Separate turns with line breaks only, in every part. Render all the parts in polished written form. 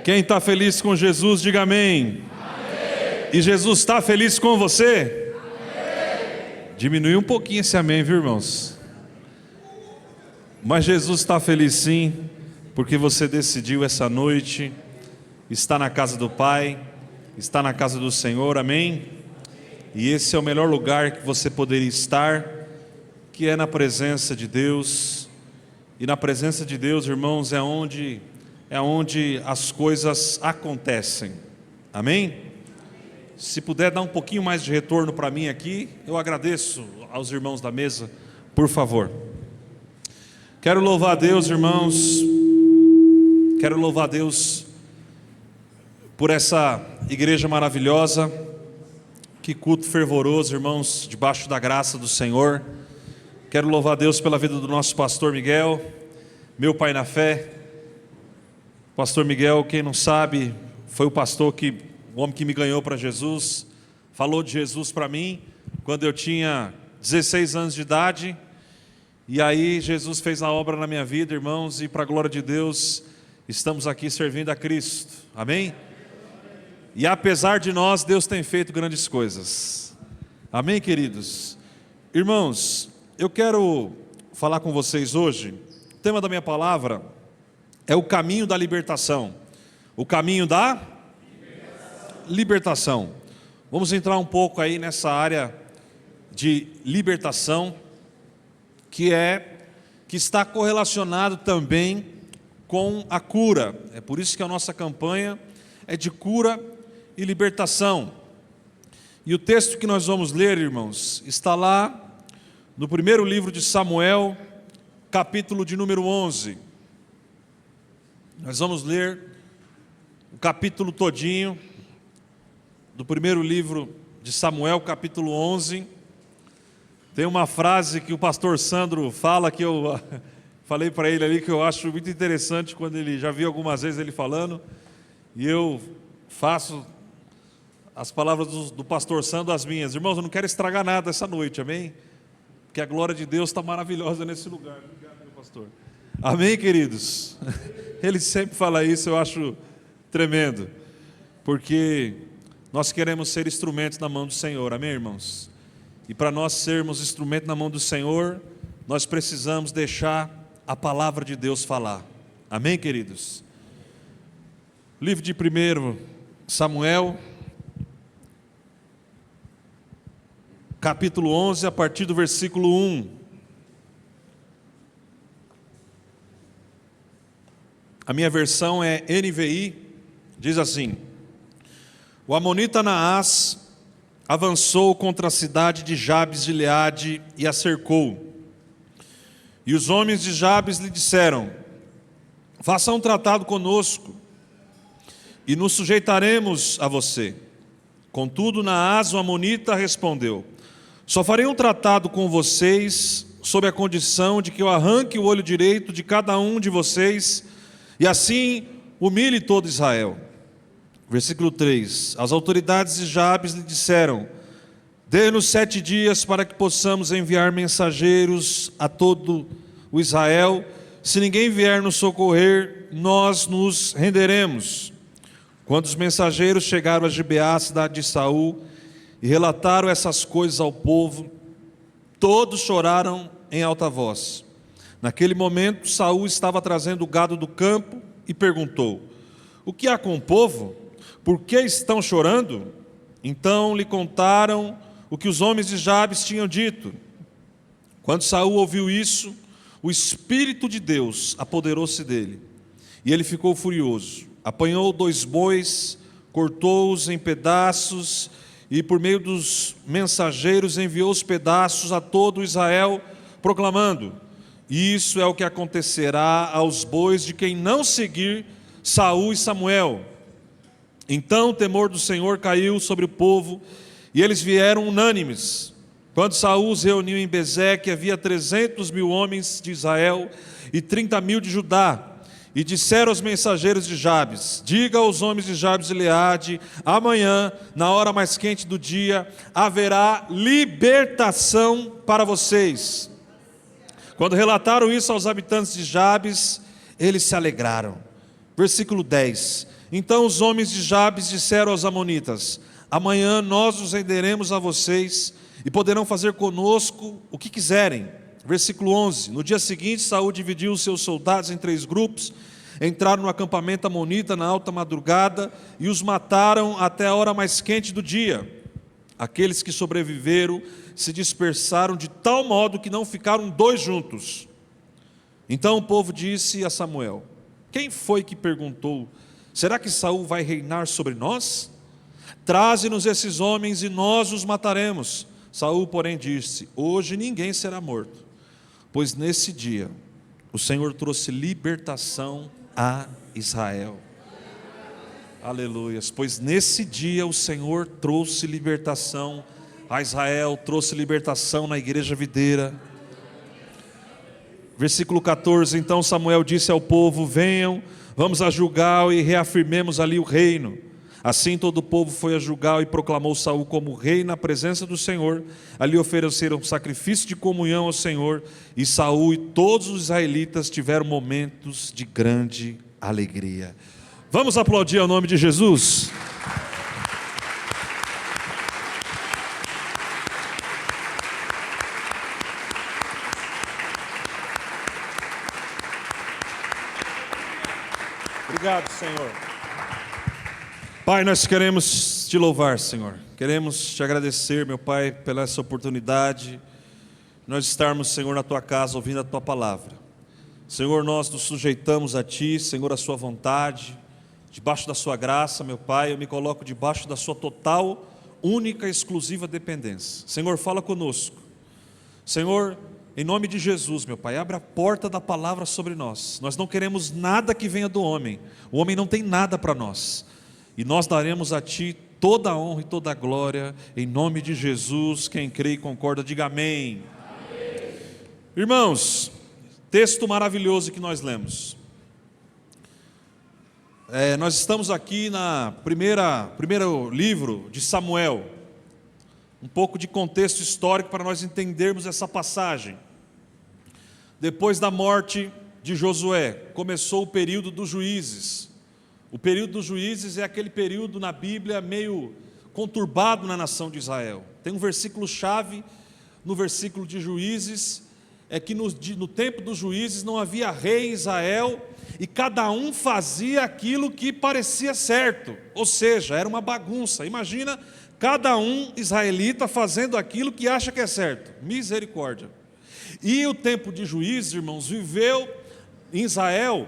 Quem está feliz com Jesus, diga amém. Amém. E Jesus está feliz com você? Amém. Diminuiu um pouquinho esse amém, viu, irmãos? Mas Jesus está feliz sim, porque você decidiu essa noite estar na casa do Pai, estar na casa do Senhor, amém? E esse é o melhor lugar que você poderia estar, que é na presença de Deus. E na presença de Deus, irmãos, é onde as coisas acontecem, amém? Se puder dar um pouquinho mais de retorno para mim aqui, eu agradeço aos irmãos da mesa, por favor. Quero louvar a Deus, irmãos, quero louvar a Deus por essa igreja maravilhosa. Que culto fervoroso, irmãos, debaixo da graça do Senhor. Quero louvar a Deus pela vida do nosso pastor Miguel, meu pai na fé. Pastor Miguel, quem não sabe, foi o homem que me ganhou para Jesus, falou de Jesus para mim quando eu tinha 16 anos de idade, e aí Jesus fez a obra na minha vida, irmãos, e para a glória de Deus, estamos aqui servindo a Cristo, amém? E apesar de nós, Deus tem feito grandes coisas, amém, queridos? Irmãos, eu quero falar com vocês hoje, o tema da minha palavra é o caminho da libertação. O caminho da libertação. Vamos entrar um pouco aí nessa área de libertação, que está correlacionado também com a cura. É por isso que a nossa campanha é de cura e libertação. E o texto que nós vamos ler, irmãos, está lá no primeiro livro de Samuel, capítulo de número 11. Nós vamos ler o capítulo todinho do primeiro livro de Samuel, capítulo 11. Tem uma frase que o pastor Sandro fala, que eu falei para ele ali, que eu acho muito interessante, quando ele já vi algumas vezes ele falando, e eu faço as palavras do pastor Sandro as minhas. Irmãos, eu não quero estragar nada essa noite, amém? Porque a glória de Deus está maravilhosa nesse lugar. Obrigado, meu pastor. Amém, queridos? Ele sempre fala isso, eu acho tremendo, porque nós queremos ser instrumentos na mão do Senhor, amém, irmãos? E para nós sermos instrumento na mão do Senhor, nós precisamos deixar a palavra de Deus falar, amém, queridos? Livro de 1 Samuel, capítulo 11, a partir do versículo 1. A minha versão é NVI, diz assim: o amonita Naás avançou contra a cidade de Jabes de Gileade e a cercou. E os homens de Jabes lhe disseram: faça um tratado conosco e nos sujeitaremos a você. Contudo, Naás, o amonita, respondeu: só farei um tratado com vocês sob a condição de que eu arranque o olho direito de cada um de vocês e assim humilhe todo Israel. Versículo 3: as autoridades de Jabes lhe disseram: dê-nos 7 dias para que possamos enviar mensageiros a todo o Israel. Se ninguém vier nos socorrer, nós nos renderemos. Quando os mensageiros chegaram a Gibeá, cidade de Saul, e relataram essas coisas ao povo, todos choraram em alta voz. Naquele momento, Saul estava trazendo o gado do campo e perguntou: o que há com o povo? Por que estão chorando? Então lhe contaram o que os homens de Jabes tinham dito. Quando Saul ouviu isso, o Espírito de Deus apoderou-se dele, e ele ficou furioso. Apanhou 2 bois, cortou-os em pedaços, e por meio dos mensageiros enviou os pedaços a todo Israel, proclamando: isso é o que acontecerá aos bois de quem não seguir Saul e Samuel. Então o temor do Senhor caiu sobre o povo, e eles vieram unânimes. Quando Saul os reuniu em Bezeque, havia 300.000 homens de Israel e 30.000 de Judá. E disseram aos mensageiros de Jabes: diga aos homens de Jabes e Gileade: amanhã, na hora mais quente do dia, haverá libertação para vocês. Quando relataram isso aos habitantes de Jabes, eles se alegraram. Versículo 10: Então os homens de Jabes disseram aos amonitas: amanhã nós os renderemos a vocês e poderão fazer conosco o que quiserem. Versículo 11: no dia seguinte Saul dividiu os seus soldados em 3 grupos, entraram no acampamento amonita na alta madrugada e os mataram até a hora mais quente do dia. Aqueles que sobreviveram se dispersaram de tal modo que não ficaram 2 juntos. Então o povo disse a Samuel: quem foi que perguntou: será que Saul vai reinar sobre nós? Traze-nos esses homens e nós os mataremos. Saul, porém, disse: hoje ninguém será morto, pois nesse dia o Senhor trouxe libertação a Israel. Aleluias. Pois nesse dia o Senhor trouxe libertação a Israel, trouxe libertação na igreja videira. Versículo 14: então Samuel disse ao povo: venham, vamos a Gilgal e reafirmemos ali o reino. Assim todo o povo foi a Gilgal e proclamou Saul como rei na presença do Senhor. Ali ofereceram sacrifício de comunhão ao Senhor, e Saul e todos os israelitas tiveram momentos de grande alegria. Vamos aplaudir ao nome de Jesus? Obrigado, Senhor. Pai, nós queremos te louvar, Senhor. Queremos te agradecer, meu Pai, pela essa oportunidade, nós estarmos, Senhor, na tua casa, ouvindo a tua palavra. Senhor, nós nos sujeitamos a ti, Senhor, a sua vontade, debaixo da sua graça, meu Pai, eu me coloco debaixo da sua total, única e exclusiva dependência. Senhor, fala conosco. Senhor, em nome de Jesus, meu Pai, abre a porta da palavra sobre nós. Nós não queremos nada que venha do homem. O homem não tem nada para nós. E nós daremos a Ti toda a honra e toda a glória, em nome de Jesus. Quem crê e concorda, diga amém. Amém. Irmãos, texto maravilhoso que nós lemos. Nós estamos aqui na primeiro livro de Samuel. Um pouco de contexto histórico para nós entendermos essa passagem. Depois da morte de Josué, começou o período dos juízes. O período dos juízes é aquele período na Bíblia meio conturbado na nação de Israel. Tem um versículo-chave no versículo de Juízes, é que no tempo dos juízes não havia rei em Israel, e cada um fazia aquilo que parecia certo, ou seja, era uma bagunça. Imagina cada um israelita fazendo aquilo que acha que é certo. Misericórdia. E o tempo de juízes, irmãos, viveu em Israel,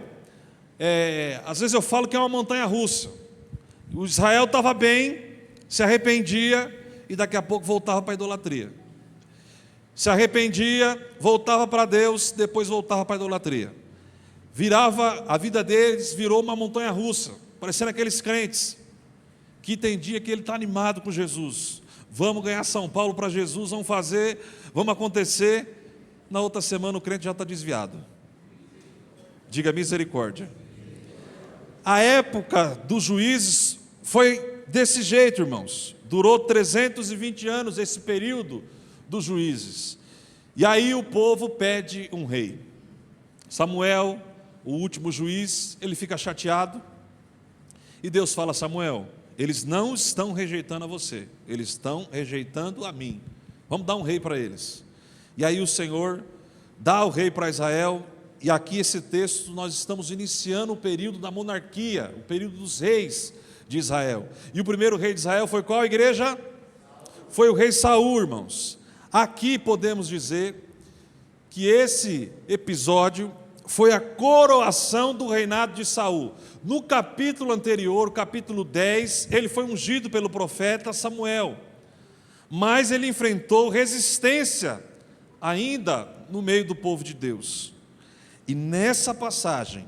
às vezes eu falo que é uma montanha russa. O Israel estava bem, se arrependia e daqui a pouco voltava para a idolatria. Se arrependia, voltava para Deus, depois voltava para a idolatria. A vida deles virou uma montanha russa, parecendo aqueles crentes que tem dia que ele está animado com Jesus. Vamos ganhar São Paulo para Jesus, vamos fazer, vamos acontecer. Na outra semana o crente já está desviado. Diga misericórdia. A época dos juízes foi desse jeito, irmãos. Durou 320 anos esse período dos juízes. E aí o povo pede um rei. Samuel, o último juiz, ele fica chateado. E Deus fala a Samuel: eles não estão rejeitando a você, eles estão rejeitando a mim. Vamos dar um rei para eles. E aí o Senhor dá o rei para Israel. E aqui esse texto nós estamos iniciando o período da monarquia, o período dos reis de Israel. E o primeiro rei de Israel foi qual igreja? Foi o rei Saul, irmãos. Aqui podemos dizer que esse episódio foi a coroação do reinado de Saul. No capítulo anterior, capítulo 10, ele foi ungido pelo profeta Samuel, mas ele enfrentou resistência ainda no meio do povo de Deus. E nessa passagem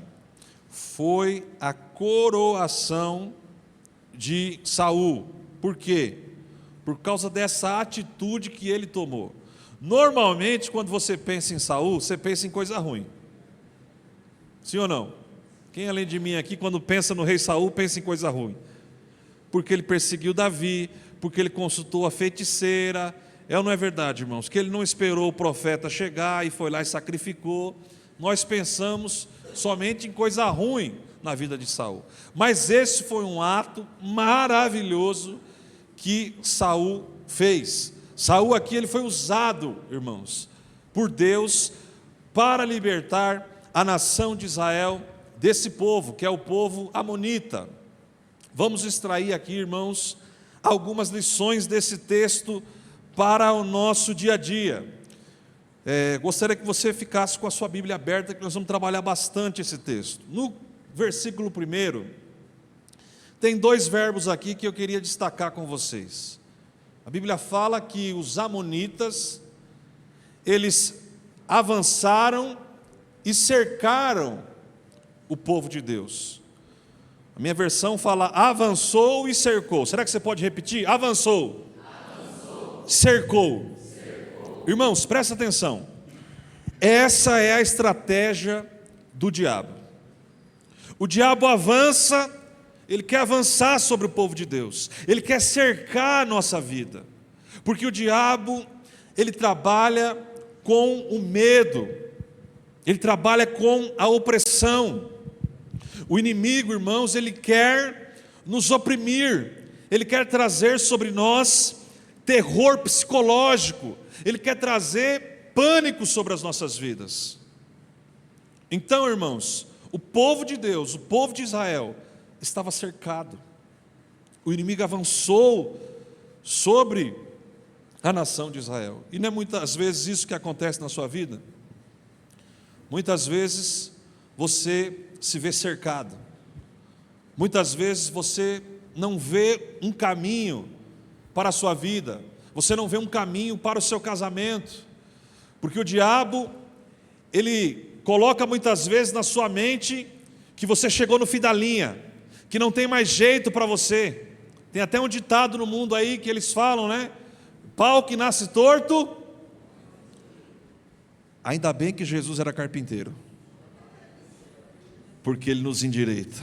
foi a coroação de Saul. Por quê? Por causa dessa atitude que ele tomou. Normalmente, quando você pensa em Saul, você pensa em coisa ruim. Sim ou não? Quem além de mim aqui, quando pensa no rei Saul, pensa em coisa ruim? Porque ele perseguiu Davi, porque ele consultou a feiticeira. É ou não é verdade, irmãos? Que ele não esperou o profeta chegar e foi lá e sacrificou. Nós pensamos somente em coisa ruim na vida de Saul. Mas esse foi um ato maravilhoso que Saul fez. Saul aqui, ele foi usado, irmãos, por Deus para libertar a nação de Israel desse povo, que é o povo amonita. Vamos extrair aqui, irmãos, algumas lições desse texto para o nosso dia a dia. Gostaria que você ficasse com a sua Bíblia aberta, que nós vamos trabalhar bastante esse texto. No versículo 1, tem 2 verbos aqui que eu queria destacar com vocês. A Bíblia fala que os amonitas, eles avançaram e cercaram o povo de Deus. A minha versão fala avançou e cercou. Será que você pode repetir? Avançou. Cercou. Irmãos, presta atenção. Essa é a estratégia do diabo. O diabo avança, ele quer avançar sobre o povo de Deus. Ele quer cercar a nossa vida. Porque o diabo, ele trabalha com o medo. Ele trabalha com a opressão. O inimigo, irmãos, ele quer nos oprimir. Ele quer trazer sobre nós terror psicológico. Ele quer trazer pânico sobre as nossas vidas. Então, irmãos, o povo de Deus, o povo de Israel, estava cercado. O inimigo avançou sobre a nação de Israel. E não é muitas vezes isso que acontece na sua vida? Muitas vezes você se vê cercado. Muitas vezes você não vê um caminho para a sua vida. Você não vê um caminho para o seu casamento. Porque o diabo, ele coloca muitas vezes na sua mente que você chegou no fim da linha, que não tem mais jeito para você. Tem até um ditado no mundo aí que eles falam, né? Pau que nasce torto. Ainda bem que Jesus era carpinteiro, porque ele nos endireita.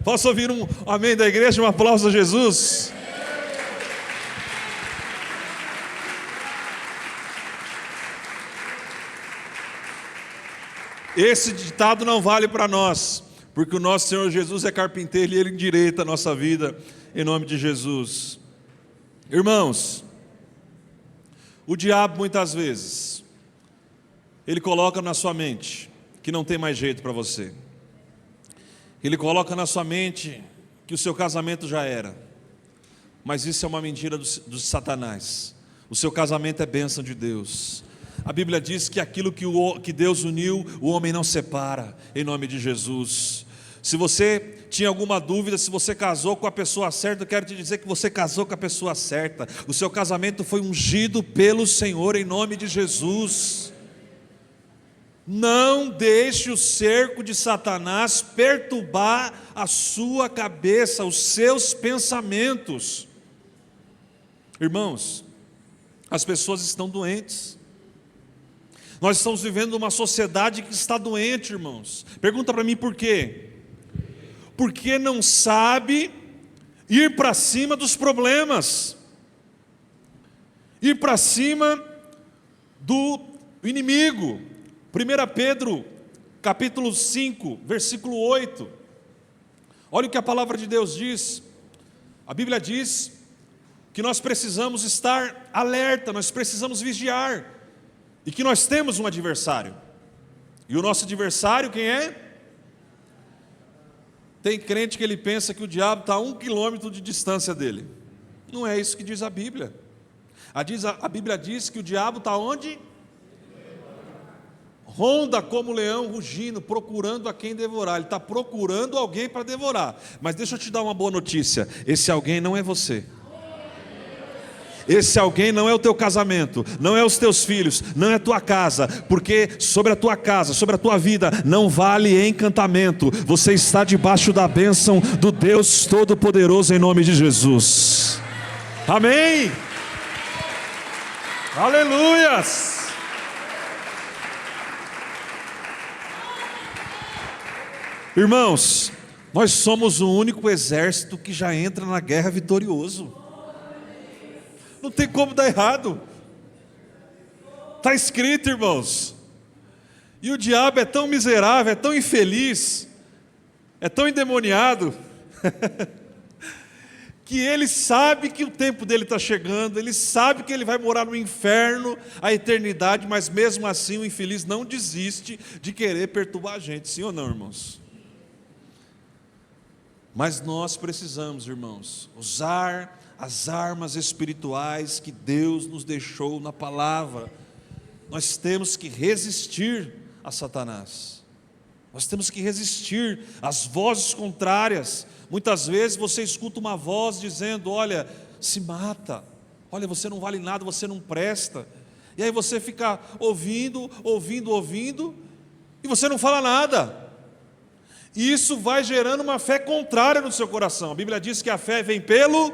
Posso ouvir um amém da igreja, um aplauso a Jesus? Esse ditado não vale para nós, porque o nosso Senhor Jesus é carpinteiro e Ele endireita a nossa vida, em nome de Jesus. Irmãos, o diabo muitas vezes, ele coloca na sua mente que não tem mais jeito para você. Ele coloca na sua mente que o seu casamento já era. Mas isso é uma mentira do Satanás. O seu casamento é bênção de Deus. A Bíblia diz que aquilo que Deus uniu, o homem não separa, em nome de Jesus. Se você tinha alguma dúvida, se você casou com a pessoa certa, eu quero te dizer que você casou com a pessoa certa. O seu casamento foi ungido pelo Senhor, em nome de Jesus. Não deixe o cerco de Satanás perturbar a sua cabeça, os seus pensamentos. Irmãos, as pessoas estão doentes. Nós estamos vivendo uma sociedade que está doente, irmãos. Pergunta para mim por quê? Porque não sabe ir para cima dos problemas, ir para cima do inimigo. 1 Pedro, capítulo 5, versículo 8. Olha o que a palavra de Deus diz. A Bíblia diz que nós precisamos estar alerta, nós precisamos vigiar, e que nós temos um adversário. E o nosso adversário quem é? Tem crente que ele pensa que o diabo está a 1 quilômetro de distância dele. Não é isso que diz a Bíblia. A Bíblia diz que o diabo está onde? Ronda como leão rugindo, procurando a quem devorar. Ele está procurando alguém para devorar. Mas deixa eu te dar uma boa notícia. Esse alguém não é você. Esse alguém não é o teu casamento, não é os teus filhos, não é a tua casa, porque sobre a tua casa, sobre a tua vida, não vale encantamento. Você está debaixo da bênção do Deus Todo-Poderoso, em nome de Jesus. Amém? Aleluias! Irmãos, nós somos o único exército que já entra na guerra vitorioso. Não tem como dar errado. Está escrito, irmãos. E o diabo é tão miserável, é tão infeliz, é tão endemoniado, que ele sabe que o tempo dele está chegando, ele sabe que ele vai morar no inferno a eternidade, mas mesmo assim o infeliz não desiste de querer perturbar a gente, sim ou não, irmãos? Mas nós precisamos, irmãos, usar as armas espirituais que Deus nos deixou na palavra. Nós temos que resistir a Satanás. Nós temos que resistir às vozes contrárias. Muitas vezes você escuta uma voz dizendo: olha, se mata, olha, você não vale nada, você não presta. E aí você fica ouvindo, e você não fala nada. E isso vai gerando uma fé contrária no seu coração. A Bíblia diz que a fé vem pelo...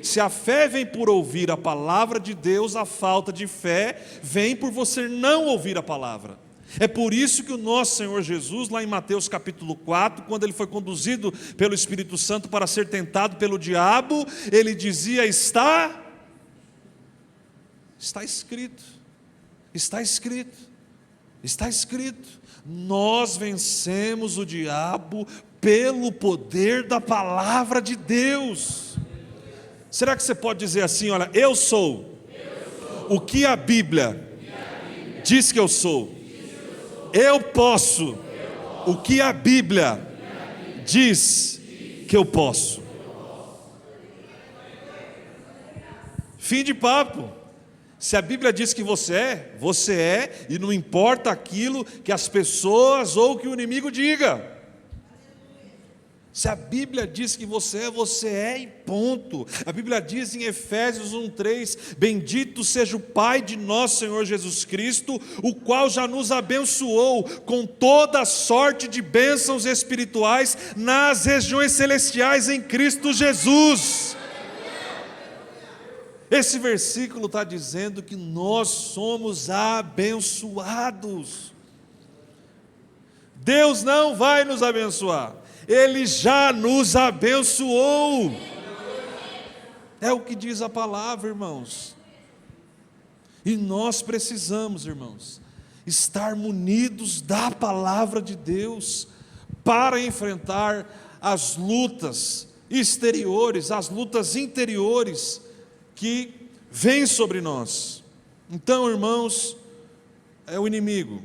Se a fé vem por ouvir a palavra de Deus, a falta de fé vem por você não ouvir a palavra. É por isso que o nosso Senhor Jesus, lá em Mateus capítulo 4, quando ele foi conduzido pelo Espírito Santo para ser tentado pelo diabo, ele dizia: está escrito, está escrito, está escrito. Nós vencemos o diabo pelo poder da palavra de Deus. Será que você pode dizer assim: olha, eu sou o que a Bíblia diz que eu sou. Eu posso o que a Bíblia diz que eu posso. Fim de papo. Se a Bíblia diz que você é, e não importa aquilo que as pessoas ou que o inimigo diga. Se a Bíblia diz que você é e ponto. A Bíblia diz em Efésios 1:3: bendito seja o Pai de nosso Senhor Jesus Cristo, o qual já nos abençoou com toda sorte de bênçãos espirituais nas regiões celestiais em Cristo Jesus. Esse versículo está dizendo que nós somos abençoados. Deus não vai nos abençoar, Ele já nos abençoou. É o que diz a palavra, irmãos. E nós precisamos, irmãos, estar munidos da palavra de Deus para enfrentar as lutas exteriores, as lutas interiores que vêm sobre nós. Então, irmãos, é o inimigo.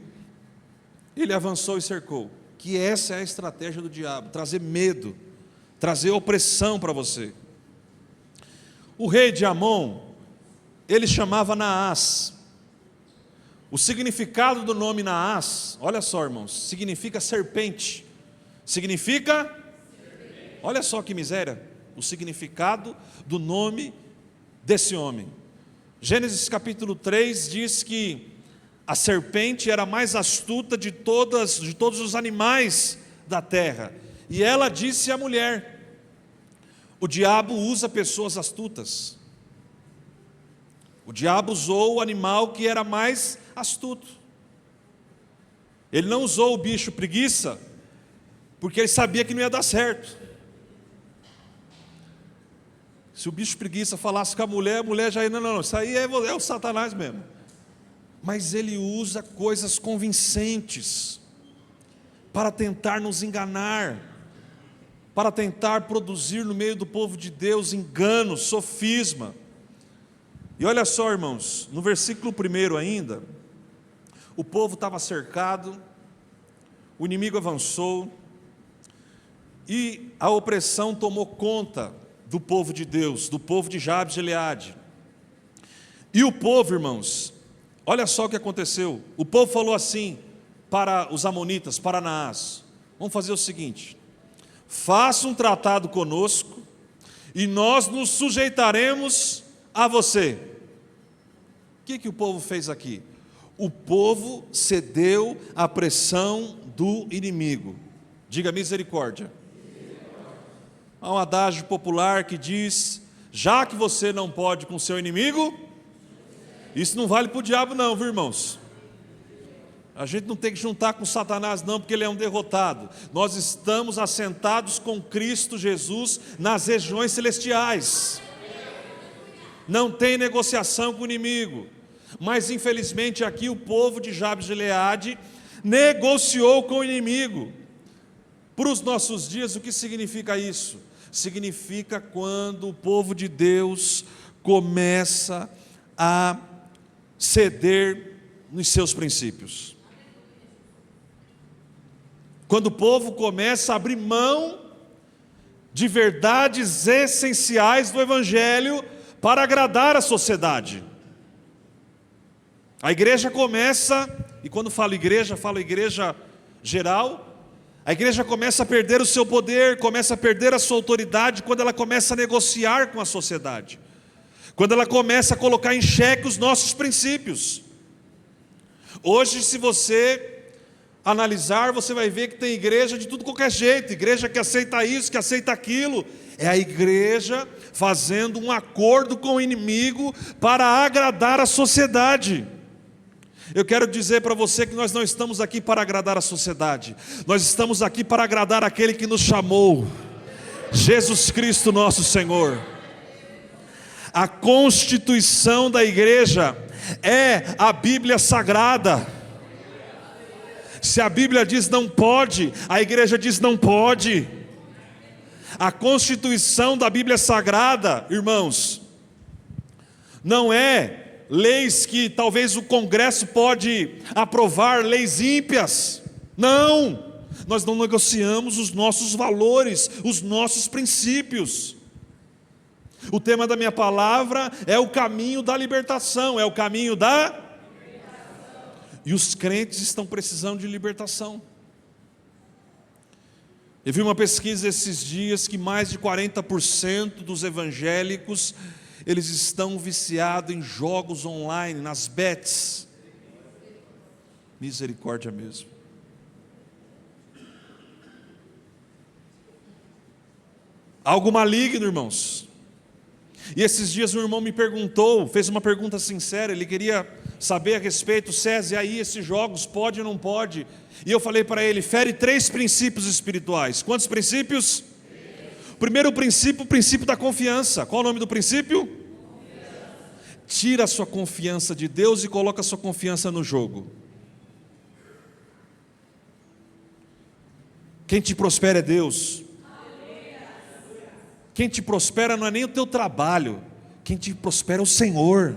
Ele avançou e cercou. Que essa é a estratégia do diabo: trazer medo, trazer opressão para você. O rei de Amon, ele chamava Naás. O significado do nome Naás, olha só, irmãos, significa serpente. Significa? Olha só que miséria, o significado do nome desse homem. Gênesis capítulo 3 diz que a serpente era a mais astuta de todos os animais da terra. E ela disse à mulher: o diabo usa pessoas astutas. O diabo usou o animal que era mais astuto. Ele não usou o bicho preguiça, porque ele sabia que não ia dar certo. Se o bicho preguiça falasse com a mulher já ia: não, isso aí é o Satanás mesmo. Mas ele usa coisas convincentes para tentar nos enganar, para tentar produzir no meio do povo de Deus engano, sofisma. E olha só, irmãos, no versículo 1 ainda, o povo estava cercado, o inimigo avançou, e a opressão tomou conta do povo de Deus, do povo de Jabes de Gileade. E o povo, irmãos, olha só o que aconteceu. O povo falou assim para os amonitas, para Naás: vamos fazer o seguinte, faça um tratado conosco e nós nos sujeitaremos a você. O que o povo fez aqui? O povo cedeu à pressão do inimigo. Diga misericórdia. Há um adágio popular que diz: já que você não pode com seu inimigo, isso não vale para o diabo não, viu, irmãos? A gente não tem que juntar com Satanás não, porque ele é um derrotado. Nós estamos assentados com Cristo Jesus nas regiões celestiais. Não tem negociação com o inimigo. Mas infelizmente aqui o povo de Jabes de Gileade negociou com o inimigo. Para os nossos dias, o que significa isso? Significa quando o povo de Deus começa a ceder nos seus princípios. Quando o povo começa a abrir mão de verdades essenciais do Evangelho para agradar a sociedade. A igreja começa, e quando falo igreja geral, a igreja começa a perder o seu poder, começa a perder a sua autoridade quando ela começa a negociar com a sociedade, quando ela começa a colocar em xeque os nossos princípios. Hoje, se você analisar, você vai ver que tem igreja de tudo qualquer jeito, igreja que aceita isso, que aceita aquilo. É a igreja fazendo um acordo com o inimigo para agradar a sociedade. Eu quero dizer para você que nós não estamos aqui para agradar a sociedade, nós estamos aqui para agradar aquele que nos chamou, Jesus Cristo nosso Senhor. A constituição da igreja é a Bíblia Sagrada. Se a Bíblia diz não pode, a igreja diz não pode. A constituição da Bíblia Sagrada, irmãos, não é leis que talvez o Congresso pode aprovar, leis ímpias. Não, nós não negociamos os nossos valores, os nossos princípios. O tema da minha palavra é o caminho da libertação, é o caminho da... E os crentes estão precisando de libertação. Eu vi uma pesquisa esses dias que mais de 40% dos evangélicos, eles estão viciados em jogos online, nas bets. Misericórdia mesmo. Algo maligno, irmãos. E esses dias um irmão me perguntou, fez uma pergunta sincera, ele queria saber a respeito, César, e aí esses jogos, pode ou não pode? E eu falei para ele, fere 3 princípios espirituais. Quantos princípios? Primeiro princípio, o princípio da confiança. Qual o nome do princípio? Tira a sua confiança de Deus e coloca a sua confiança no jogo. Quem te prospera é Deus. Quem te prospera não é nem o teu trabalho, quem te prospera é o Senhor.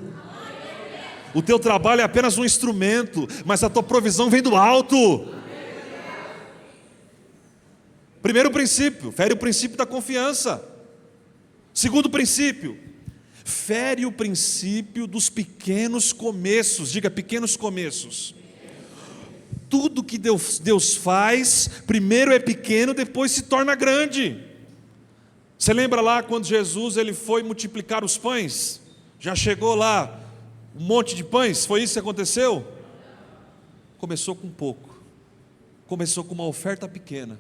O teu trabalho é apenas um instrumento, mas a tua provisão vem do alto. Primeiro princípio, fere o princípio da confiança. Segundo princípio, fere o princípio dos pequenos começos. Diga, pequenos começos. Tudo que Deus faz, primeiro é pequeno, depois se torna grande. Você lembra lá quando Jesus ele foi multiplicar os pães? Já chegou lá um monte de pães? Foi isso que aconteceu? Começou com pouco. Começou com uma oferta pequena.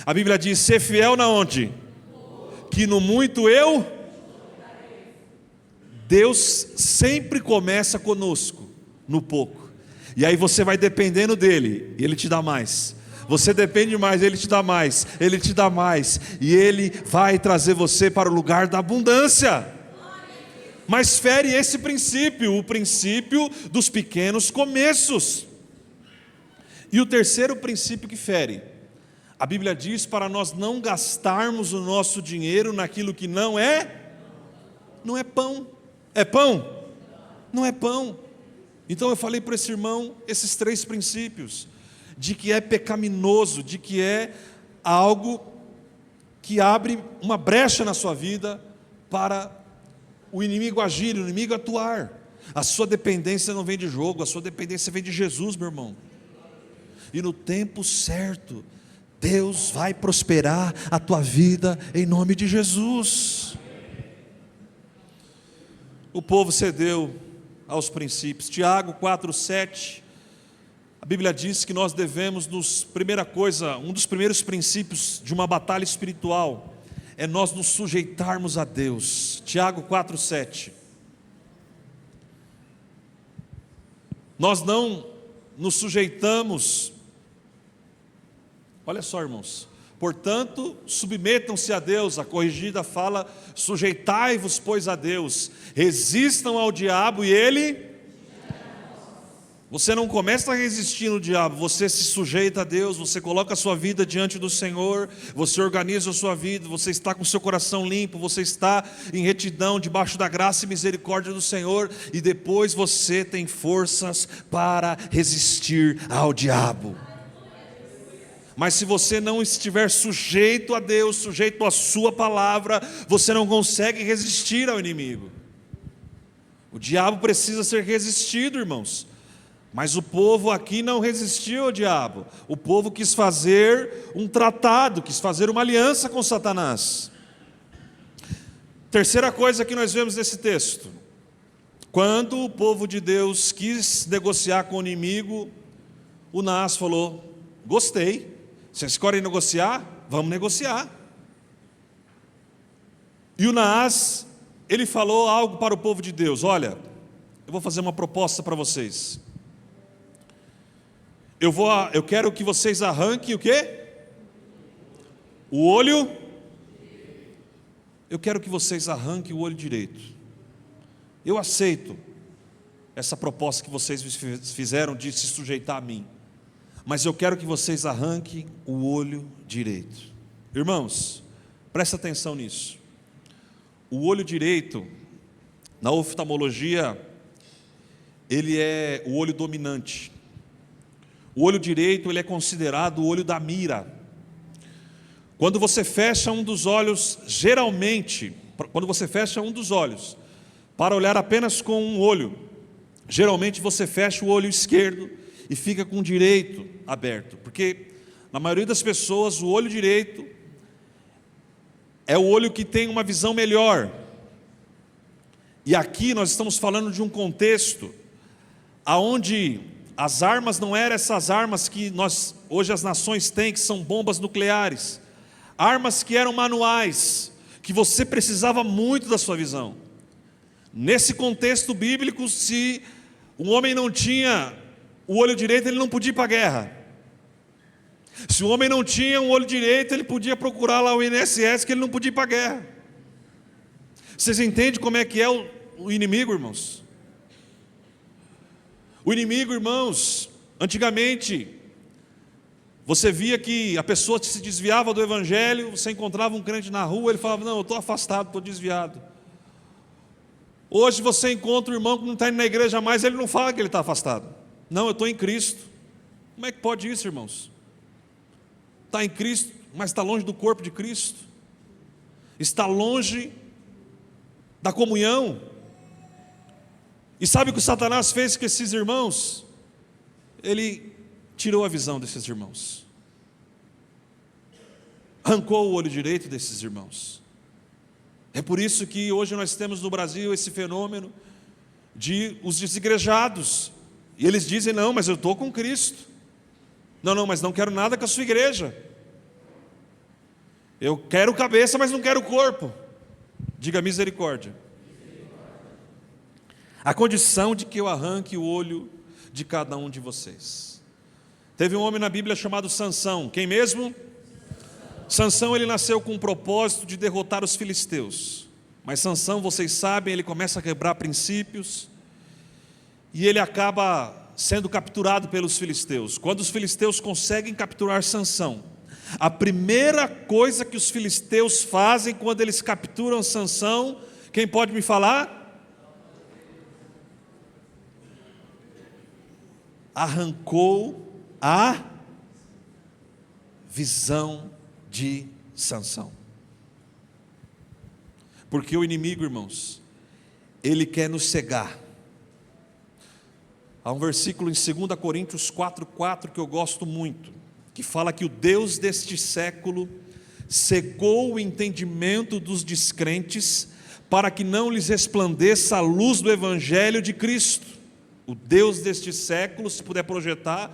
A Bíblia diz, ser fiel na onde? Que no muito eu... Deus sempre começa conosco, no pouco. E aí você vai dependendo dele, e ele te dá mais. Você depende mais, ele te dá mais, ele te dá mais, e ele vai trazer você para o lugar da abundância. Mas fere esse princípio, o princípio dos pequenos começos. E o terceiro princípio que fere, a Bíblia diz para nós não gastarmos o nosso dinheiro naquilo que não é pão. É pão? Não é pão. Então eu falei para esse irmão esses 3 princípios, de que é pecaminoso, de que é algo que abre uma brecha na sua vida para o inimigo agir, o inimigo atuar. A sua dependência não vem de jogo, a sua dependência vem de Jesus, meu irmão. E no tempo certo, Deus vai prosperar a tua vida em nome de Jesus. O povo cedeu aos princípios. Tiago 4:7, a Bíblia diz que nós devemos, primeira coisa, um dos primeiros princípios de uma batalha espiritual, é nós nos sujeitarmos a Deus. Tiago 4:7. Nós não nos sujeitamos, olha só, irmãos, portanto, submetam-se a Deus. A corrigida fala, sujeitai-vos, pois, a Deus, resistam ao diabo e ele... Você não começa a resistir no diabo, você se sujeita a Deus, você coloca a sua vida diante do Senhor, você organiza a sua vida, você está com o seu coração limpo, você está em retidão, debaixo da graça e misericórdia do Senhor, e depois você tem forças para resistir ao diabo. Mas se você não estiver sujeito a Deus, sujeito à sua palavra, você não consegue resistir ao inimigo. O diabo precisa ser resistido, irmãos. Mas o povo aqui não resistiu ao diabo. O povo quis fazer um tratado, quis fazer uma aliança com Satanás. Terceira coisa que nós vemos nesse texto: quando o povo de Deus quis negociar com o inimigo, o Naás falou: gostei, vocês querem negociar? Vamos negociar. E o Naás, ele falou algo para o povo de Deus: olha, eu vou fazer uma proposta para vocês. Eu quero que vocês arranquem o quê? O olho. Eu quero que vocês arranquem o olho direito. Eu aceito essa proposta que vocês fizeram de se sujeitar a mim, mas eu quero que vocês arranquem o olho direito. Irmãos, presta atenção nisso. O olho direito, na oftalmologia, ele é o olho dominante. O olho direito, ele é considerado o olho da mira. Quando você fecha um dos olhos, geralmente, quando você fecha um dos olhos para olhar apenas com um olho, geralmente você fecha o olho esquerdo e fica com o direito aberto, porque na maioria das pessoas o olho direito é o olho que tem uma visão melhor. E aqui nós estamos falando de um contexto aonde as armas não eram essas armas que hoje as nações têm, que são bombas nucleares. Armas que eram manuais, que você precisava muito da sua visão. Nesse contexto bíblico, se um homem não tinha o olho direito, ele não podia ir para a guerra. Se o homem não tinha o olho direito, ele podia procurar lá o INSS, que ele não podia ir para a guerra. Vocês entendem como é que é o inimigo, irmãos? O inimigo, irmãos, antigamente, você via que a pessoa se desviava do evangelho, você encontrava um crente na rua, ele falava: não, eu estou afastado, estou desviado. Hoje você encontra um irmão que não está indo na igreja mais, ele não fala que ele está afastado. Não, eu estou em Cristo. Como é que pode isso, irmãos? Está em Cristo, mas está longe do corpo de Cristo, está longe da comunhão. E sabe o que o Satanás fez com esses irmãos? Ele tirou a visão desses irmãos, arrancou o olho direito desses irmãos. É por isso que hoje nós temos no Brasil esse fenômeno de os desigrejados, e eles dizem: não, mas eu estou com Cristo. Não, mas não quero nada com a sua igreja. Eu quero cabeça, mas não quero corpo. Diga misericórdia. A condição de que eu arranque o olho de cada um de vocês. Teve um homem na Bíblia chamado Sansão. Quem mesmo? Sansão, ele nasceu com o propósito de derrotar os filisteus. Mas Sansão, vocês sabem, ele começa a quebrar princípios e ele acaba sendo capturado pelos filisteus. Quando os filisteus conseguem capturar Sansão, a primeira coisa que os filisteus fazem quando eles capturam Sansão, quem pode me falar? Arrancou a visão de Sansão. Porque o inimigo, irmãos, ele quer nos cegar. Há um versículo em 2 Coríntios 4,4 que eu gosto muito, que fala que o Deus deste século cegou o entendimento dos descrentes, para que não lhes resplandeça a luz do Evangelho de Cristo. O Deus deste século, se puder projetar,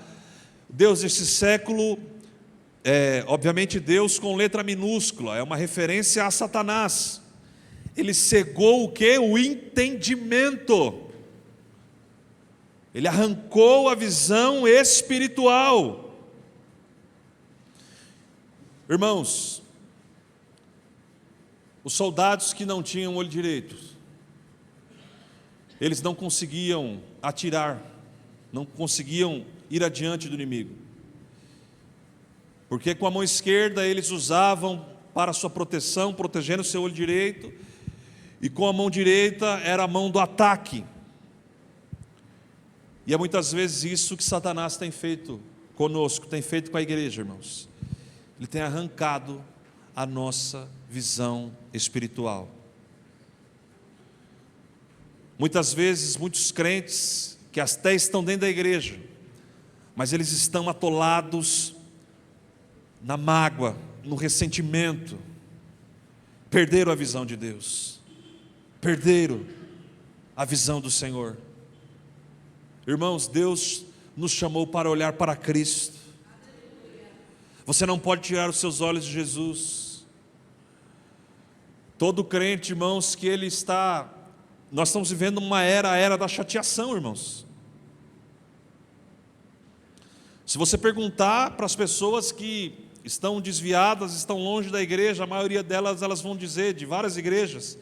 Deus deste século, obviamente Deus com letra minúscula, é uma referência a Satanás. Ele cegou o quê? O entendimento. Ele arrancou a visão espiritual. Irmãos, os soldados que não tinham olho direito, eles não conseguiam atirar não conseguiam ir adiante do inimigo. Porque com a mão esquerda eles usavam para sua proteção, protegendo o seu olho direito, e com a mão direita era a mão do ataque. E é muitas vezes isso que Satanás tem feito conosco, tem feito com a igreja, irmãos. Ele tem arrancado a nossa visão espiritual. Muitas vezes, muitos crentes que até estão dentro da igreja, mas eles estão atolados na mágoa, no ressentimento, perderam a visão de Deus, perderam a visão do Senhor. Irmãos, Deus nos chamou para olhar para Cristo. Você não pode tirar os seus olhos de Jesus. Todo crente, irmãos, que ele está... Nós estamos vivendo uma era, a era da chateação, irmãos. Se você perguntar para as pessoas que estão desviadas, estão longe da igreja, a maioria delas, elas vão dizer, de várias igrejas,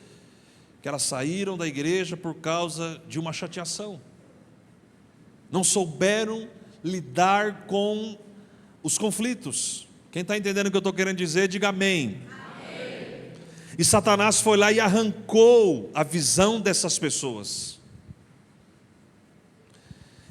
que elas saíram da igreja por causa de uma chateação. Não souberam lidar com os conflitos. Quem está entendendo o que eu estou querendo dizer, diga amém. Amém. E Satanás foi lá e arrancou a visão dessas pessoas.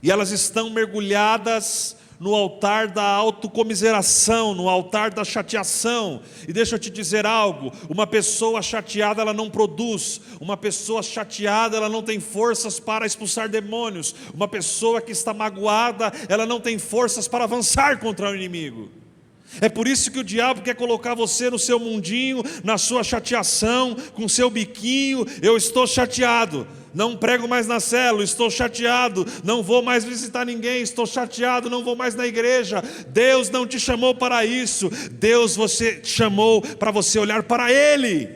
E elas estão mergulhadas no altar da autocomiseração, no altar da chateação. E deixa eu te dizer algo, uma pessoa chateada ela não produz, uma pessoa chateada ela não tem forças para expulsar demônios, uma pessoa que está magoada ela não tem forças para avançar contra o inimigo. É por isso que o diabo quer colocar você no seu mundinho, na sua chateação, com seu biquinho. Eu estou chateado, não prego mais na célula, estou chateado, não vou mais visitar ninguém, estou chateado, não vou mais na igreja. Deus não te chamou para isso. Deus te chamou para você olhar para Ele.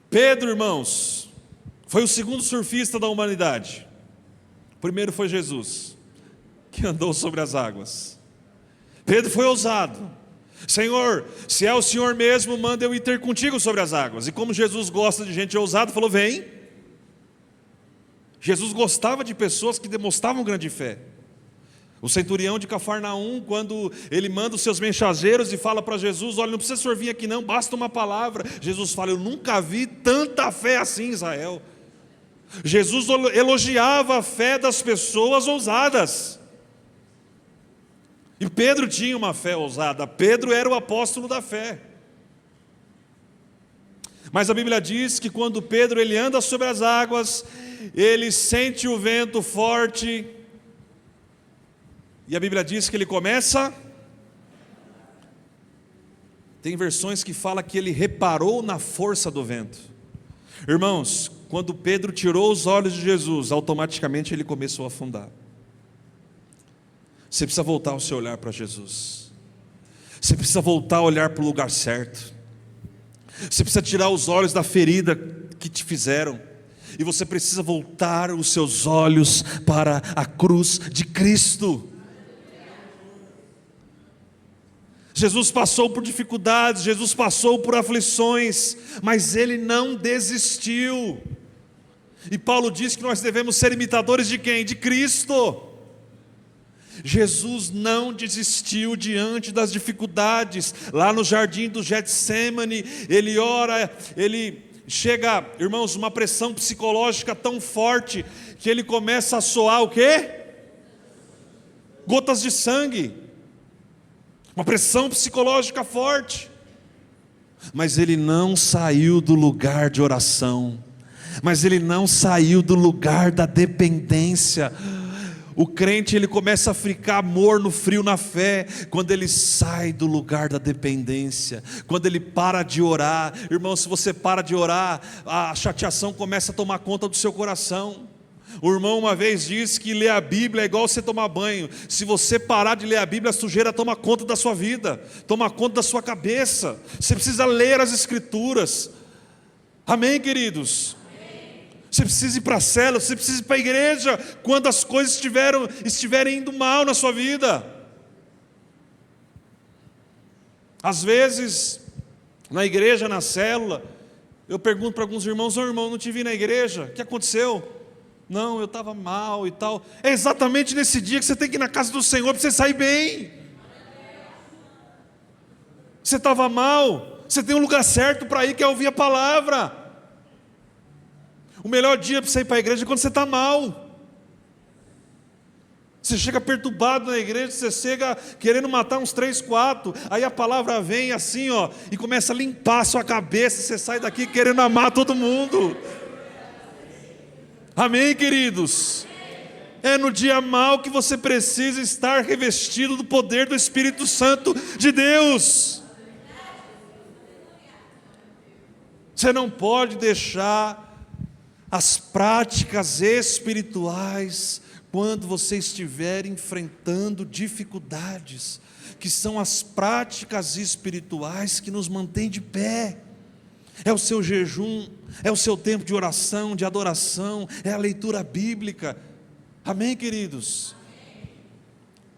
Pedro, irmãos, foi o segundo surfista da humanidade. O primeiro foi Jesus, que andou sobre as águas. Pedro foi ousado. Senhor, se é o Senhor mesmo, manda eu ir ter contigo sobre as águas. E como Jesus gosta de gente ousada, falou, vem. Jesus gostava de pessoas que demonstravam grande fé. O centurião de Cafarnaum, quando ele manda os seus mensageiros e fala para Jesus, olha, não precisa o senhor vir aqui não, basta uma palavra. Jesus fala, eu nunca vi tanta fé assim em Israel. Jesus elogiava a fé das pessoas ousadas. E Pedro tinha uma fé ousada. Pedro era o apóstolo da fé. Mas a Bíblia diz que quando Pedro ele anda sobre as águas, ele sente o vento forte. E a Bíblia diz que ele começa... Tem versões que falam que ele reparou na força do vento. Irmãos, quando Pedro tirou os olhos de Jesus, automaticamente ele começou a afundar. Você precisa voltar o seu olhar para Jesus. Você precisa voltar a olhar para o lugar certo. Você precisa tirar os olhos da ferida que te fizeram. E você precisa voltar os seus olhos para a cruz de Cristo. Jesus passou por dificuldades, Jesus passou por aflições, mas Ele não desistiu. E Paulo diz que nós devemos ser imitadores de quem? De Cristo. Jesus não desistiu diante das dificuldades. Lá no jardim do Getsemane, ele ora, ele chega, irmãos, uma pressão psicológica tão forte, que ele começa a soar o quê? Gotas de sangue. Uma pressão psicológica forte. Mas ele não saiu do lugar de oração. Mas ele não saiu do lugar da dependência. O crente ele começa a ficar morno, frio na fé, quando ele sai do lugar da dependência, quando ele para de orar. Irmão, se você para de orar, a chateação começa a tomar conta do seu coração. O irmão uma vez disse que ler a Bíblia é igual você tomar banho. Se você parar de ler a Bíblia, a sujeira toma conta da sua vida, toma conta da sua cabeça. Você precisa ler as Escrituras. Amém, queridos? Você precisa ir para a célula, você precisa ir para a igreja quando as coisas estiverem indo mal na sua vida. Às vezes, na igreja, na célula, Eu pergunto para alguns irmãos: ô irmão, não te vi na igreja, o que aconteceu? Não, eu estava mal e tal. É exatamente nesse dia que você tem que ir na casa do Senhor para você sair bem. Você estava mal, você tem um lugar certo para ir, que é ouvir a palavra. O melhor dia para você ir para a igreja é quando você está mal. Você chega perturbado na igreja, você chega querendo matar uns 3, 4, aí a palavra vem assim, e começa a limpar a sua cabeça, você sai daqui querendo amar todo mundo. Amém, queridos? É no dia mau que você precisa estar revestido do poder do Espírito Santo de Deus. Você não pode deixar as práticas espirituais quando você estiver enfrentando dificuldades, que são as práticas espirituais que nos mantêm de pé. É o seu jejum, é o seu tempo de oração, de adoração, é a leitura bíblica. Amém, queridos?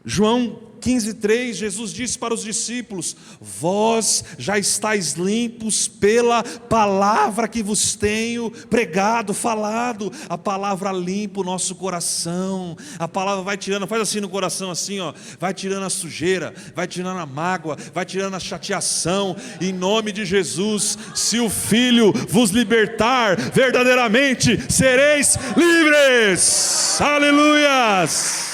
João 15:3, Jesus disse para os discípulos: vós já estáis limpos pela palavra que vos tenho pregado, falado. A palavra limpa o nosso coração, a palavra vai tirando, faz assim no coração, assim, vai tirando a sujeira, vai tirando a mágoa, vai tirando a chateação, em nome de Jesus. Se o Filho vos libertar, verdadeiramente sereis livres. Aleluias.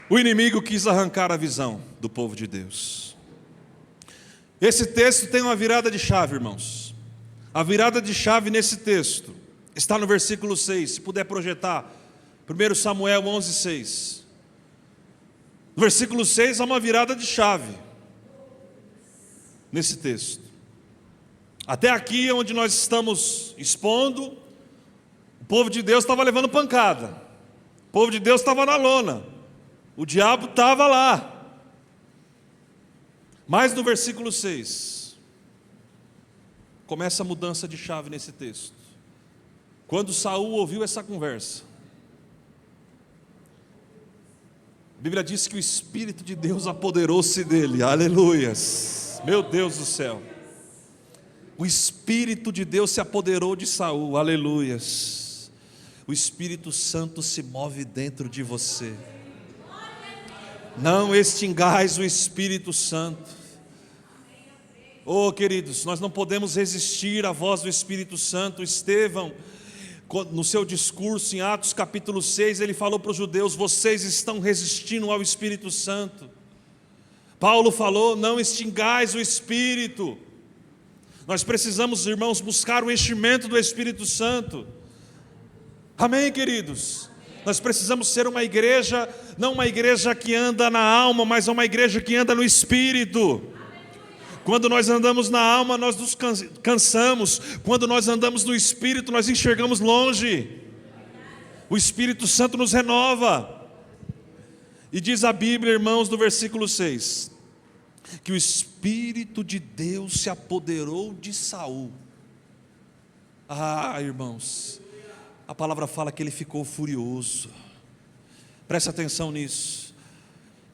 O inimigo quis arrancar a visão do povo de Deus. Esse texto tem uma virada de chave, irmãos. A virada de chave nesse texto está no versículo 6. Se puder projetar, 1 Samuel 11:6. No versículo 6 há uma virada de chave nesse texto. Até aqui onde nós estamos expondo, o povo de Deus estava levando pancada. O povo de Deus estava na lona. O diabo estava lá. Mas no versículo 6, começa a mudança de chave nesse texto. Quando Saul ouviu essa conversa, a Bíblia diz que o Espírito de Deus apoderou-se dele. Aleluias. Meu Deus do céu. O Espírito de Deus se apoderou de Saul. Aleluias. O Espírito Santo se move dentro de você. Não extingais o Espírito Santo. Oh, queridos, nós não podemos resistir à voz do Espírito Santo. Estevão, no seu discurso em Atos capítulo 6, ele falou para os judeus: vocês estão resistindo ao Espírito Santo. Paulo falou: não extingais o Espírito. Nós precisamos, irmãos, buscar o enchimento do Espírito Santo. Amém, queridos? Nós precisamos ser uma igreja, não uma igreja que anda na alma, mas uma igreja que anda no Espírito. Quando nós andamos na alma, nós nos cansamos. Quando nós andamos no Espírito, nós enxergamos longe. O Espírito Santo nos renova. E diz a Bíblia, irmãos, no versículo 6, que o Espírito de Deus se apoderou de Saul. Ah, irmãos, a palavra fala que ele ficou furioso. Presta atenção nisso.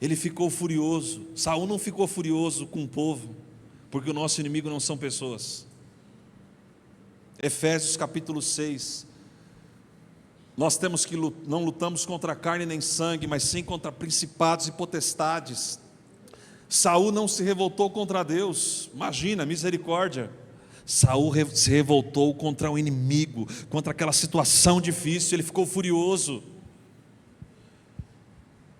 Ele ficou furioso. Saul não ficou furioso com o povo, porque o nosso inimigo não são pessoas. Efésios capítulo 6. Nós temos que não lutamos contra carne nem sangue, mas sim contra principados e potestades. Saul não se revoltou contra Deus. Imagina, misericórdia. Saul se revoltou contra o inimigo, contra aquela situação difícil. Ele ficou furioso.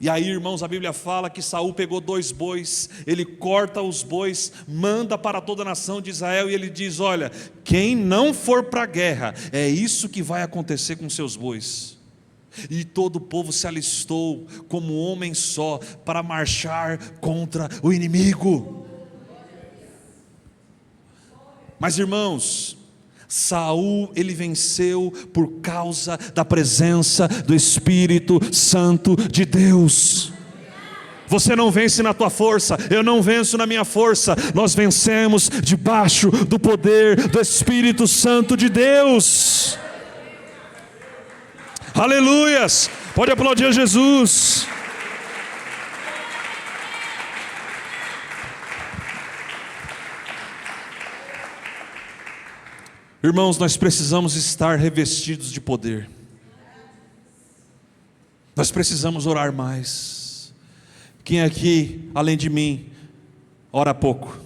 E aí, irmãos, a Bíblia fala que Saul pegou 2 bois, ele corta os bois, manda para toda a nação de Israel, e ele diz: olha, quem não for para a guerra, é isso que vai acontecer com seus bois. E todo o povo se alistou como homem só, para marchar contra o inimigo. Mas, irmãos, Saul, ele venceu por causa da presença do Espírito Santo de Deus. Você não vence na tua força, eu não venço na minha força. Nós vencemos debaixo do poder do Espírito Santo de Deus. Aleluias. Pode aplaudir a Jesus. Irmãos, nós precisamos estar revestidos de poder. Nós precisamos orar mais. Quem aqui, além de mim, ora pouco?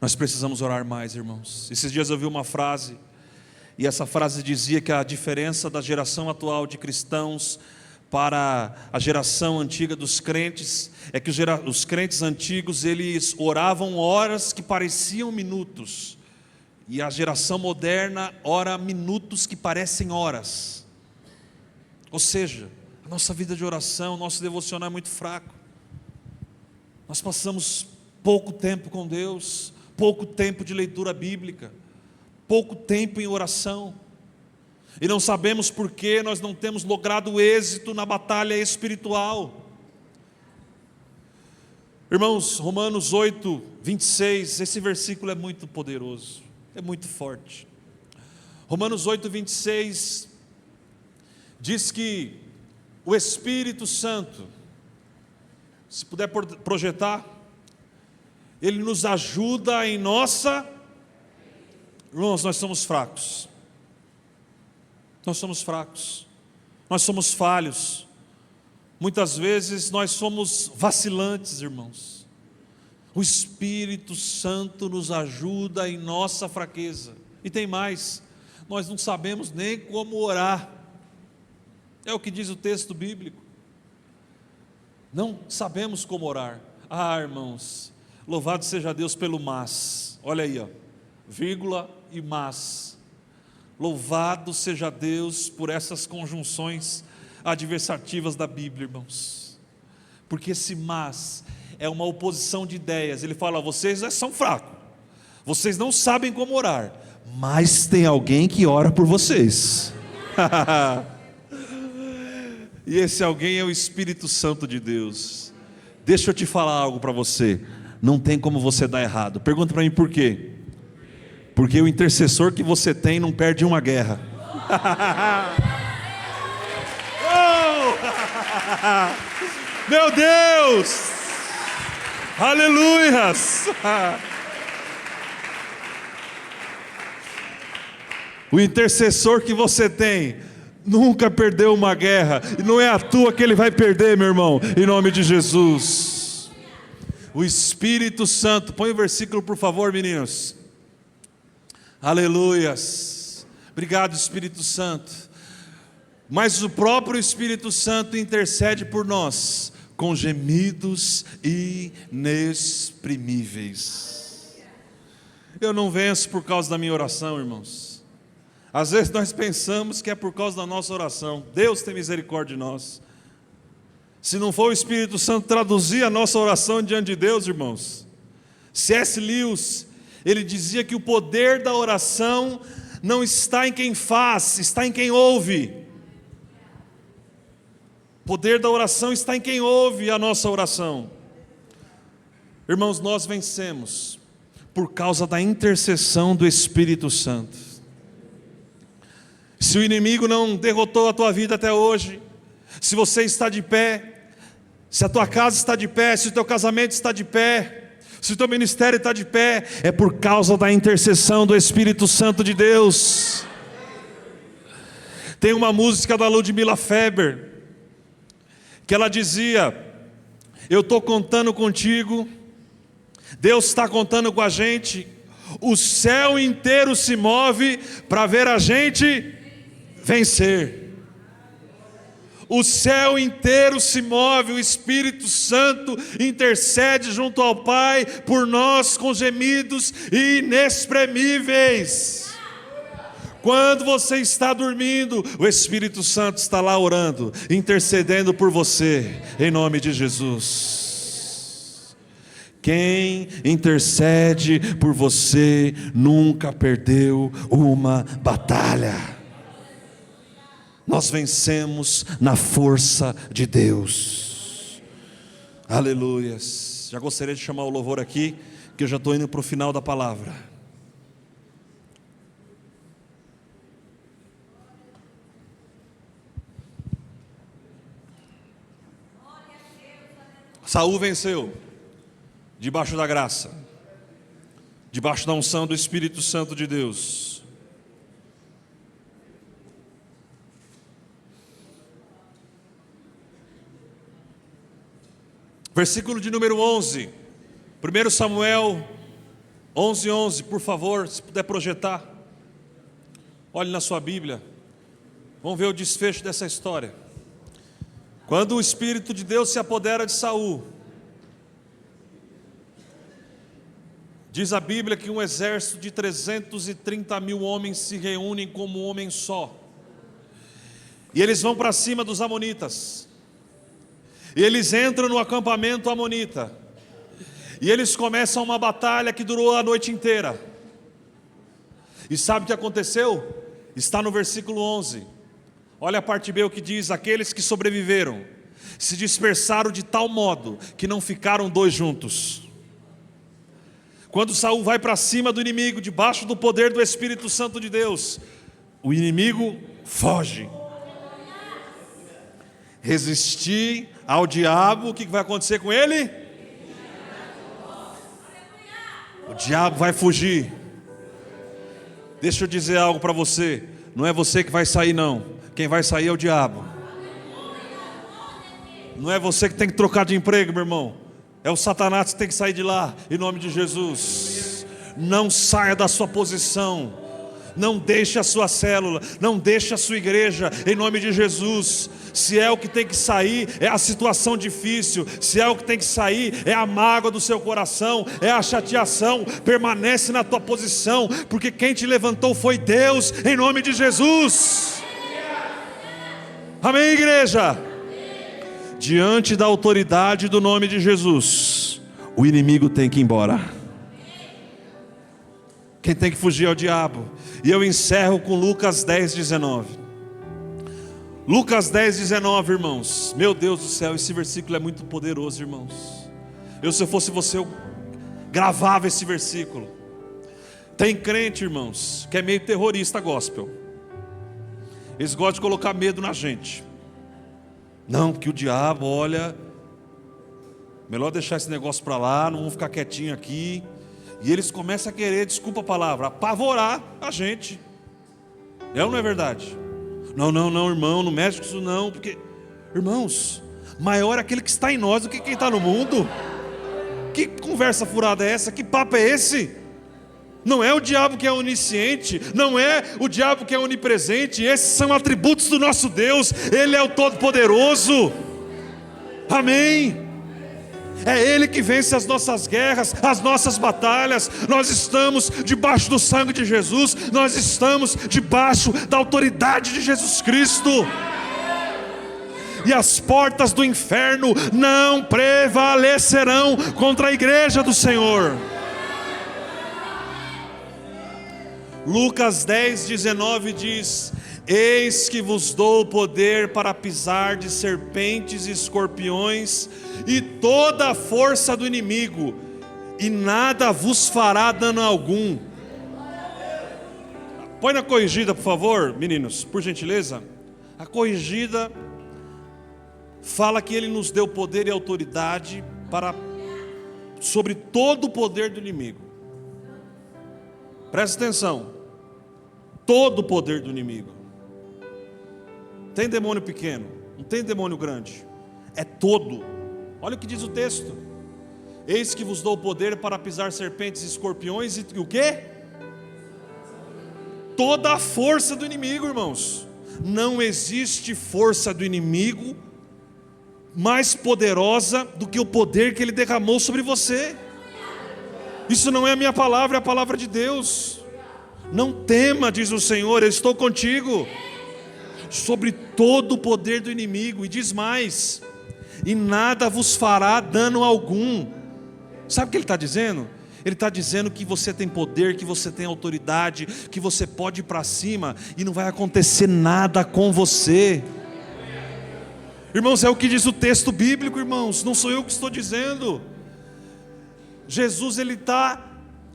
Nós precisamos orar mais, irmãos. Esses dias eu vi uma frase, e essa frase dizia que a diferença da geração atual de cristãos para a geração antiga dos crentes é que os crentes antigos, eles oravam horas que pareciam minutos, e a geração moderna ora minutos que parecem horas. Ou seja, a nossa vida de oração, o nosso devocional é muito fraco. Nós passamos pouco tempo com Deus, pouco tempo de leitura bíblica, pouco tempo em oração, e não sabemos por que nós não temos logrado êxito na batalha espiritual. Irmãos, Romanos 8, 26, esse versículo é muito poderoso, é muito forte. Romanos 8, 26 diz que o Espírito Santo, se puder projetar, ele nos ajuda em nossa... Irmãos, nós somos fracos. Nós somos fracos. Nós somos falhos. Muitas vezes nós somos vacilantes, irmãos. O Espírito Santo nos ajuda em nossa fraqueza. E tem mais, nós não sabemos nem como orar. É o que diz o texto bíblico. Não sabemos como orar. Ah, irmãos, louvado seja Deus pelo mas. Olha aí, ó, vírgula e mas. Louvado seja Deus por essas conjunções adversativas da Bíblia, irmãos. Porque esse mas é uma oposição de ideias. Ele fala: vocês são fracos, vocês não sabem como orar, mas tem alguém que ora por vocês. E esse alguém é o Espírito Santo de Deus. Deixa eu te falar algo para você. Não tem como você dar errado. Pergunta para mim por quê? Porque o intercessor que você tem não perde uma guerra. Oh! Meu Deus! Aleluias! O intercessor que você tem nunca perdeu uma guerra, e não é a tua que ele vai perder, meu irmão, em nome de Jesus. O Espírito Santo, põe o versículo por favor, meninos. Aleluias, obrigado Espírito Santo. Mas o próprio Espírito Santo intercede por nós, com gemidos inexprimíveis. Eu não venço por causa da minha oração, irmãos. Às vezes nós pensamos que é por causa da nossa oração. Deus tem misericórdia de nós. Se não for o Espírito Santo traduzir a nossa oração diante de Deus, irmãos. C.S. Lewis, ele dizia que o poder da oração não está em quem faz, está em quem ouve. O poder da oração está em quem ouve a nossa oração. Irmãos, nós vencemos por causa da intercessão do Espírito Santo. Se o inimigo não derrotou a tua vida até hoje, se você está de pé, se a tua casa está de pé, se o teu casamento está de pé, se o teu ministério está de pé, é por causa da intercessão do Espírito Santo de Deus. Tem uma música da Ludmila Feber, que ela dizia: eu estou contando contigo, Deus está contando com a gente, o céu inteiro se move para ver a gente vencer. O céu inteiro se move, o Espírito Santo intercede junto ao Pai por nós com gemidos inexprimíveis. Quando você está dormindo, o Espírito Santo está lá orando, intercedendo por você, em nome de Jesus. Quem intercede por você nunca perdeu uma batalha. Nós vencemos na força de Deus. Aleluias. Já gostaria de chamar o louvor aqui, que eu já estou indo para o final da palavra. Saul venceu, debaixo da graça, debaixo da unção do Espírito Santo de Deus. Versículo de número 11, 1 Samuel 11:11, por favor, se puder projetar. Olhe na sua Bíblia, vamos ver o desfecho dessa história. Quando o Espírito de Deus se apodera de Saul, diz a Bíblia que um exército de 330 mil homens se reúnem como um homem só, e eles vão para cima dos amonitas, e eles entram no acampamento amonita, e eles começam uma batalha que durou a noite inteira. E sabe o que aconteceu? Está no versículo 11. Olha a parte B, o que diz: aqueles que sobreviveram se dispersaram de tal modo que não ficaram dois juntos. Quando Saul vai para cima do inimigo, debaixo do poder do Espírito Santo de Deus, o inimigo foge. Resistir ao diabo, o que vai acontecer com ele? O diabo vai fugir. Deixa eu dizer algo para você, não é você que vai sair não, quem vai sair é o diabo. Não é você que tem que trocar de emprego, meu irmão, é o Satanás que tem que sair de lá, em nome de Jesus. Não saia da sua posição, não deixe a sua célula, não deixe a sua igreja, em nome de Jesus. Se é o que tem que sair, é a situação difícil. Se é o que tem que sair, é a mágoa do seu coração, é a chateação. Permanece na tua posição, porque quem te levantou foi Deus, em nome de Jesus. Amém, igreja? Diante da autoridade do nome de Jesus, o inimigo tem que ir embora. Quem tem que fugir é o diabo. E eu encerro com Lucas 10:19. Lucas 10:19, irmãos. Meu Deus do céu, esse versículo é muito poderoso, irmãos. Se eu fosse você, eu gravava esse versículo. Tem crente, irmãos, que é meio terrorista gospel. Eles gostam de colocar medo na gente. Não, porque o diabo, olha, melhor deixar esse negócio para lá, não vamos ficar quietinho aqui. E eles começam a querer, desculpa a palavra, apavorar a gente. É ou não é verdade? Não, irmão, não mexe com isso não, porque, irmãos, maior é aquele que está em nós do que quem está no mundo. Que conversa furada é essa? Que papo é esse? Não é o diabo que é onisciente, não é o diabo que é onipresente. Esses são atributos do nosso Deus. Ele é o Todo-Poderoso. Amém. É Ele que vence as nossas guerras, as nossas batalhas. Nós estamos debaixo do sangue de Jesus. Nós estamos debaixo da autoridade de Jesus Cristo. E as portas do inferno não prevalecerão contra a igreja do Senhor. Lucas 10:19 diz: eis que vos dou o poder para pisar de serpentes e escorpiões e toda a força do inimigo, e nada vos fará dano algum. Põe na corrigida, por favor, meninos, por gentileza. A corrigida fala que Ele nos deu poder e autoridade sobre todo o poder do inimigo. Presta atenção. Todo o poder do inimigo. Tem demônio pequeno, não tem demônio grande. É todo. Olha o que diz o texto: eis que vos dou o poder para pisar serpentes e escorpiões e o quê? Toda a força do inimigo, irmãos. Não existe força do inimigo mais poderosa do que o poder que ele derramou sobre você. Isso não é a minha palavra, é a palavra de Deus. Não tema, diz o Senhor, eu estou contigo. Sobre todo o poder do inimigo. E diz mais: e nada vos fará dano algum. Sabe o que ele está dizendo? Ele está dizendo que você tem poder, que você tem autoridade, que você pode ir para cima e não vai acontecer nada com você. Irmãos, é o que diz o texto bíblico, irmãos, não sou eu que estou dizendo. Jesus, ele está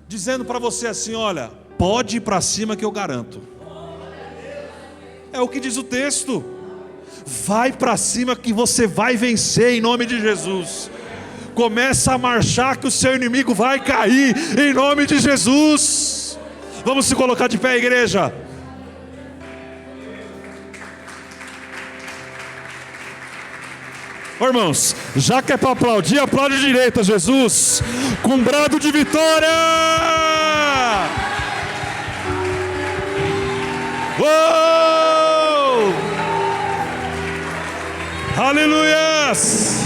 dizendo para você assim: olha, pode ir para cima que eu garanto. É o que diz o texto. Vai para cima que você vai vencer em nome de Jesus. começa a marchar que o seu inimigo vai cair, em nome de Jesus. Vamos se colocar de pé, igreja. Ô, irmãos, já que é para aplaudir, aplaude direito a Jesus, com um brado de vitória. Uou! Aleluias!